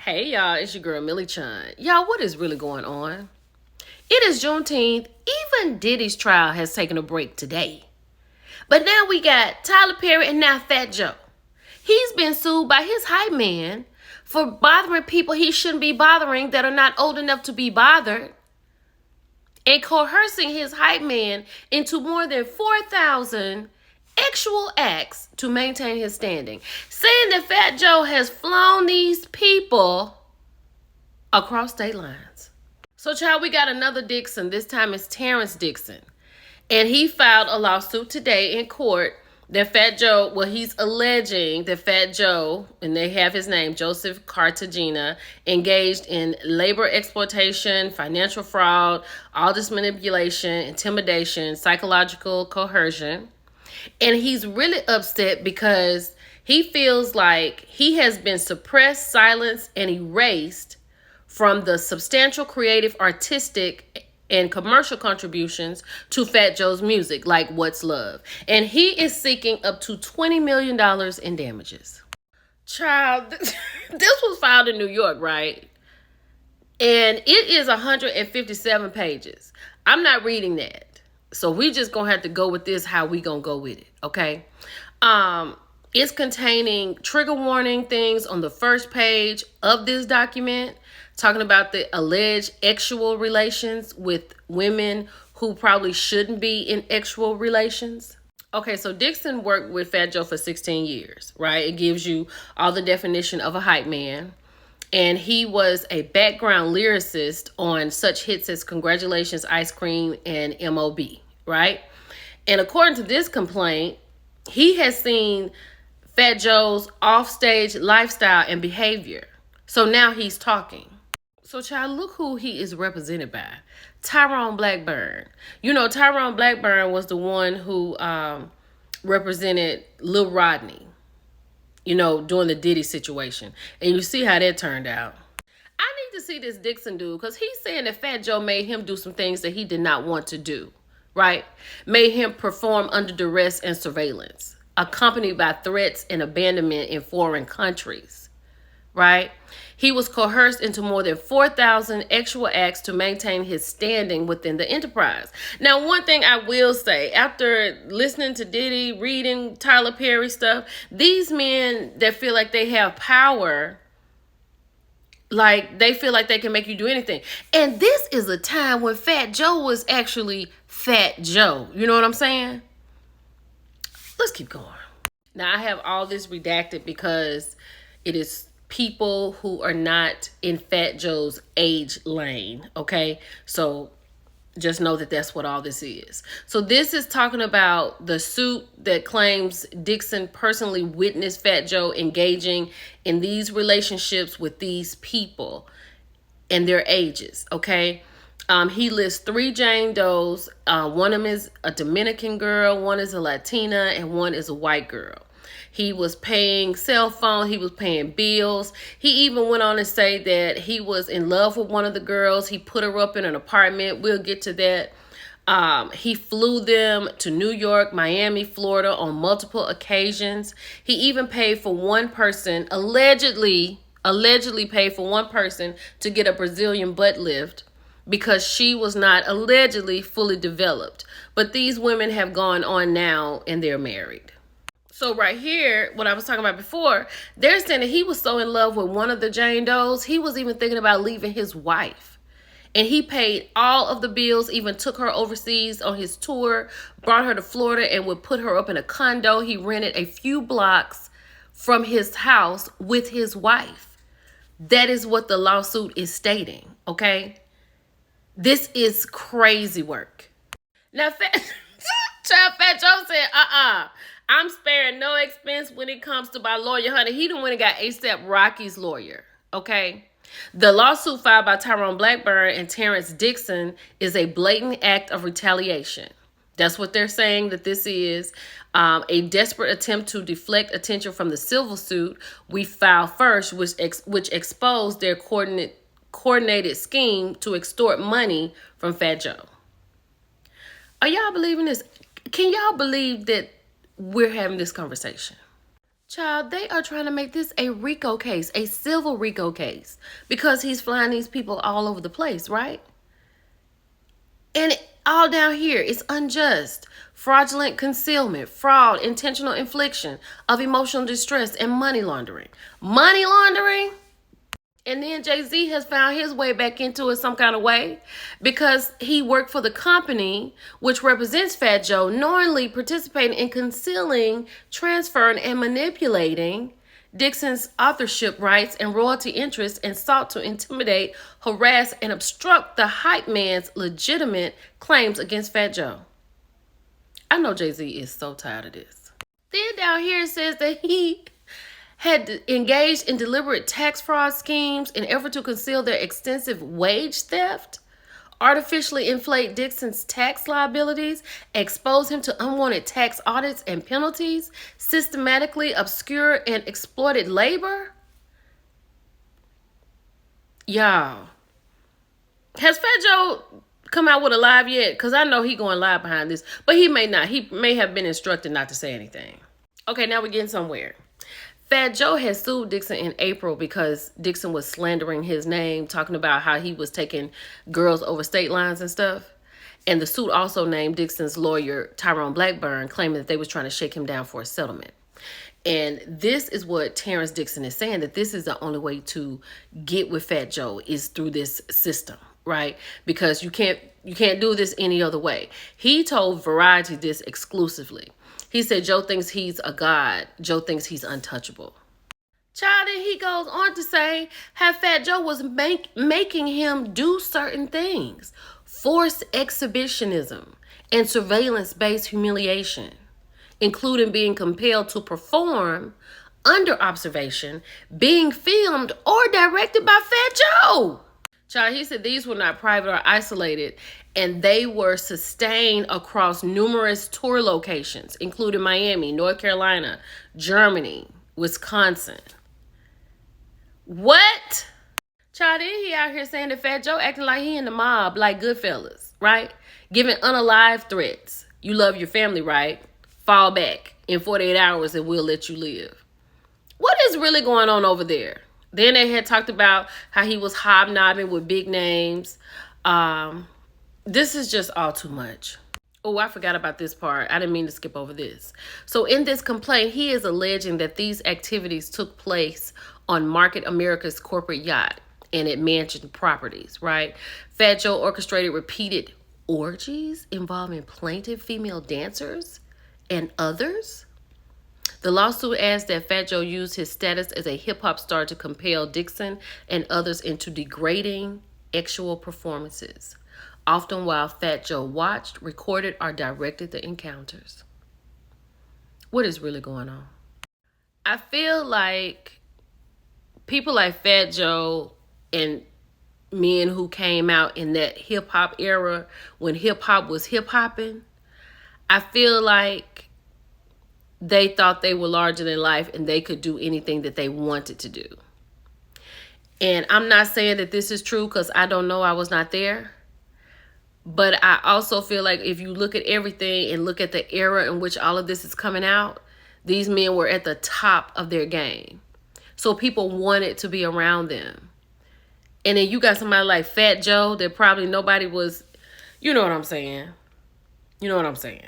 Hey y'all, it's your girl Millie Chun. Y'all, what is really going on? It is Juneteenth. Even Diddy's trial has taken a break today. But now we got Tyler Perry and now Fat Joe. He's been sued by his hype man for bothering people he shouldn't be bothering that are not old enough to be bothered, and coercing his hype man into more than 4,000 actual acts to maintain his standing, saying that Fat Joe has flown these people across state lines. So, child, we got another Dixon. This time it's Terrence Dixon. And he filed a lawsuit today in court that Fat Joe, well, he's alleging that Fat Joe, and they have his name, Joseph Cartagena, engaged in labor exploitation, financial fraud, all this manipulation, intimidation, psychological coercion. And he's really upset because he feels like he has been suppressed, silenced, and erased from the substantial creative, artistic, and commercial contributions to Fat Joe's music, like What's Love. And he is seeking up to $20 million in damages. Child, this was filed in New York, right? And it is 157 pages. I'm not reading that. So we just gonna have to go with this, how we gonna go with it, okay? It's containing trigger warning things on the first page of this document, talking about the alleged sexual relations with women who probably shouldn't be in sexual relations. Okay, so Dixon worked with Fat Joe for 16 years, right? It gives you all the definition of a hype man. And he was a background lyricist on such hits as Congratulations, Ice Cream, and M.O.B., right? And according to this complaint, he has seen Fat Joe's offstage lifestyle and behavior. So now he's talking. So, child, look who he is represented by. Tyrone Blackburn. You know, Tyrone Blackburn was the one who represented Lil Rodney, you know, during the Diddy situation. And you see how that turned out. I need to see this Dixon dude, because he's saying that Fat Joe made him do some things that he did not want to do, right? Made him perform under duress and surveillance, accompanied by threats and abandonment in foreign countries, right? He was coerced into more than 4,000 actual acts to maintain his standing within the enterprise. Now, one thing I will say, after listening to Diddy, reading Tyler Perry stuff, these men that feel like they have power, like they feel like they can make you do anything. And this is a time when Fat Joe was actually Fat Joe. You know what I'm saying? Let's keep going. Now, I have all this redacted because it is people who are not in Fat Joe's age lane, okay? So just know that that's what all this is. So this is talking about the suit that claims Dixon personally witnessed Fat Joe engaging in these relationships with these people and their ages, okay? He lists 3 Jane Does. One of them is a Dominican girl, one is a Latina, and one is a white girl. He was paying cell phone. He was paying bills. He even went on to say that he was in love with one of the girls. He put her up in an apartment. We'll get to that. He flew them to New York, Miami, Florida on multiple occasions. He even paid for one person, allegedly paid for one person to get a Brazilian butt lift because she was not allegedly fully developed. But these women have gone on now and they're married. So right here, what I was talking about before, they're saying that he was so in love with one of the Jane Does, he was even thinking about leaving his wife. And he paid all of the bills, even took her overseas on his tour, brought her to Florida, and would put her up in a condo he rented a few blocks from his house with his wife. That is what the lawsuit is stating, okay? This is crazy work. Now, Fat Joe said, I'm sparing no expense when it comes to my lawyer, honey. He done went and got A$AP Rocky's lawyer, okay? The lawsuit filed by Tyrone Blackburn and Terrence Dixon is a blatant act of retaliation. That's what they're saying that this is. A desperate attempt to deflect attention from the civil suit we filed first, which exposed their coordinated scheme to extort money from Fat Joe. Are y'all believing this? Can y'all believe that we're having this conversation? Child, they are trying to make this a RICO case, a civil RICO case, because he's flying these people all over the place, right? And all down here, it's unjust, fraudulent concealment, fraud, intentional infliction of emotional distress, and money laundering. Money laundering? And then Jay-Z has found his way back into it some kind of way because he worked for the company which represents Fat Joe, knowingly participating in concealing, transferring, and manipulating Dixon's authorship rights and royalty interests, and sought to intimidate, harass, and obstruct the hype man's legitimate claims against Fat Joe. I know Jay-Z is so tired of this. Then down here it says that he had engaged in deliberate tax fraud schemes in effort to conceal their extensive wage theft, artificially inflate Dixon's tax liabilities, expose him to unwanted tax audits and penalties, systematically obscure and exploited labor. Y'all, has Fat Joe come out with a live yet? Because I know he going live behind this, but he may not. He may have been instructed not to say anything. Okay, now we're getting somewhere. Fat Joe had sued Dixon in April because Dixon was slandering his name, talking about how he was taking girls over state lines and stuff. And the suit also named Dixon's lawyer, Tyrone Blackburn, claiming that they was trying to shake him down for a settlement. And this is what Terrence Dixon is saying, that this is the only way to get with Fat Joe is through this system, right? Because you can't do this any other way. He told Variety this exclusively. He said Joe thinks he's a god. Joe thinks he's untouchable. Child, and he goes on to say how Fat Joe was making him do certain things. Forced exhibitionism and surveillance-based humiliation, including being compelled to perform under observation, being filmed or directed by Fat Joe. Child, he said these were not private or isolated, and they were sustained across numerous tour locations, including Miami, North Carolina, Germany, Wisconsin. What? Child, then he out here saying that Fat Joe acting like he in the mob, like Goodfellas, right? Giving unalive threats. You love your family, right? Fall back in 48 hours and we'll let you live. What is really going on over there? Then they had talked about how he was hobnobbing with big names. This is just all too much. Oh, I forgot about this part. I didn't mean to skip over this. So in this complaint, he is alleging that these activities took place on Market America's corporate yacht and at mansion properties, right? Fat Joe orchestrated repeated orgies involving plaintiff female dancers and others. The lawsuit adds that Fat Joe used his status as a hip-hop star to compel Dixon and others into degrading sexual performances, often while Fat Joe watched, recorded, or directed the encounters. What is really going on? I feel like people like Fat Joe and men who came out in that hip-hop era when hip-hop was hip-hopping, I feel like they thought they were larger than life and they could do anything that they wanted to do. And I'm not saying that this is true because I don't know. I was not there. But I also feel like if you look at everything and look at the era in which all of this is coming out, these men were at the top of their game. So people wanted to be around them. And then you got somebody like Fat Joe that probably nobody was, you know what I'm saying? You know what I'm saying?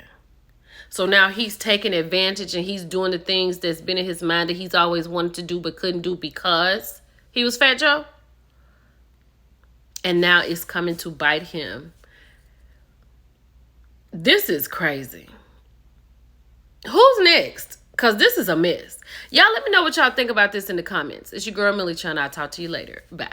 So now he's taking advantage and he's doing the things that's been in his mind that he's always wanted to do but couldn't do because he was Fat Joe. And now it's coming to bite him. This is crazy. Who's next? Because this is a mess. Y'all let me know what y'all think about this in the comments. It's your girl, Millie Chun. I'll talk to you later. Bye.